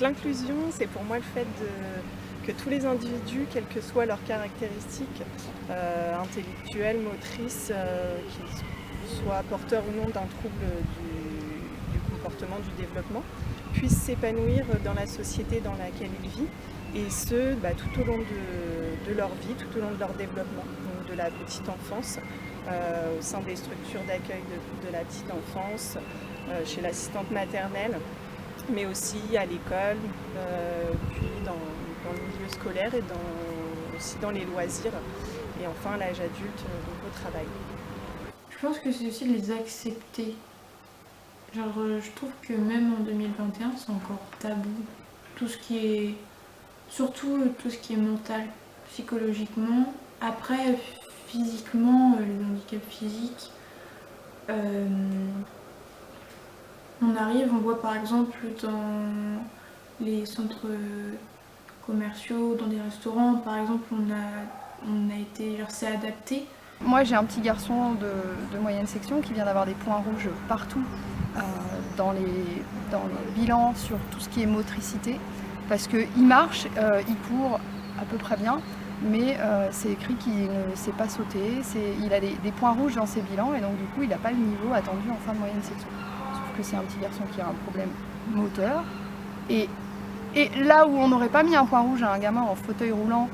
l'inclusion, c'est pour moi le fait que tous les individus, quelles que soient leurs caractéristiques intellectuelles, motrices, qu'ils soient porteurs ou non d'un trouble du comportement, du développement, puissent s'épanouir dans la société dans laquelle ils vivent, et ce, tout au long de leur vie, tout au long de leur développement, donc de la petite enfance, au sein des structures d'accueil de la petite enfance, chez l'assistante maternelle, mais aussi à l'école, puis dans le milieu scolaire et aussi dans les loisirs, et enfin à l'âge adulte, donc au travail. Je pense que c'est aussi de les accepter. Genre, je trouve que même en 2021, c'est encore tabou. Tout ce qui est. Surtout tout ce qui est mental, psychologiquement. Après, physiquement, les handicaps physiques. On arrive, on voit par exemple dans les centres commerciaux, dans des restaurants, par exemple, on a été, genre, c'est adapté. Moi, j'ai un petit garçon de moyenne section qui vient d'avoir des points rouges partout dans les bilans sur tout ce qui est motricité, parce qu'il marche, il court à peu près bien, mais c'est écrit qu'il ne sait pas sauter, il a des points rouges dans ses bilans, et donc du coup il n'a pas le niveau attendu en fin de moyenne section. Sauf que c'est un petit garçon qui a un problème moteur, et là où on n'aurait pas mis un point rouge à un gamin en fauteuil roulant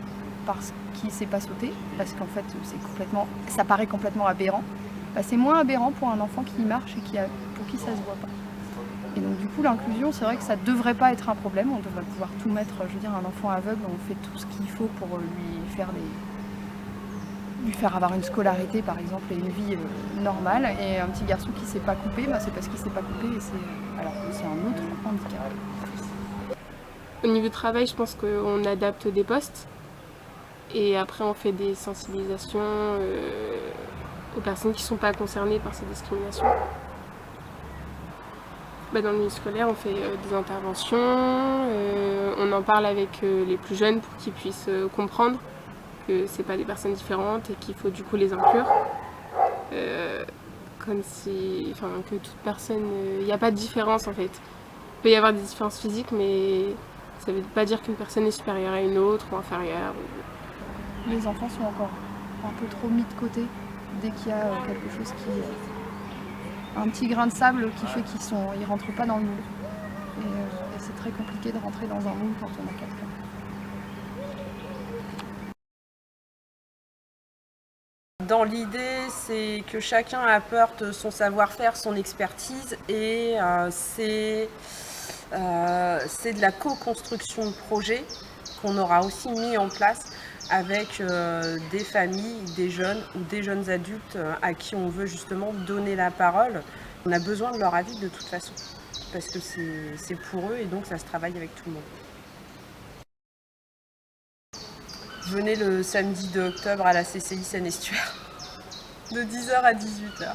parce qu'il ne sait pas sauter, parce qu'en fait ça paraît complètement aberrant, c'est moins aberrant pour un enfant qui marche et pour qui ça ne se voit pas. Et donc du coup l'inclusion, c'est vrai que ça ne devrait pas être un problème, on devrait pouvoir tout mettre, je veux dire un enfant aveugle, on fait tout ce qu'il faut pour lui faire avoir une scolarité par exemple et une vie normale, et un petit garçon qui ne sait pas couper, c'est parce qu'il ne sait pas couper, alors que c'est un autre handicap. Au niveau du travail, je pense qu'on adapte des postes et après on fait des sensibilisations aux personnes qui ne sont pas concernées par ces discriminations. Dans le milieu scolaire, on fait des interventions, on en parle avec les plus jeunes pour qu'ils puissent comprendre que c'est pas des personnes différentes et qu'il faut du coup les inclure. Comme si, que toute personne, il n'y a pas de différence en fait. Il peut y avoir des différences physiques, mais ça ne veut pas dire qu'une personne est supérieure à une autre ou inférieure. Les enfants sont encore un peu trop mis de côté dès qu'il y a quelque chose un petit grain de sable qui fait qu'ils rentrent pas dans le moule. Et c'est très compliqué de rentrer dans un moule quand on a quelqu'un. Dans l'idée, c'est que chacun apporte son savoir-faire, son expertise, et c'est de la co-construction de projet qu'on aura aussi mis en place avec des familles, des jeunes ou des jeunes adultes à qui on veut justement donner la parole. On a besoin de leur avis de toute façon, parce que c'est pour eux et donc ça se travaille avec tout le monde. Venez le samedi 2 octobre à la CCI Seine-Estuaire, de 10h à 18h.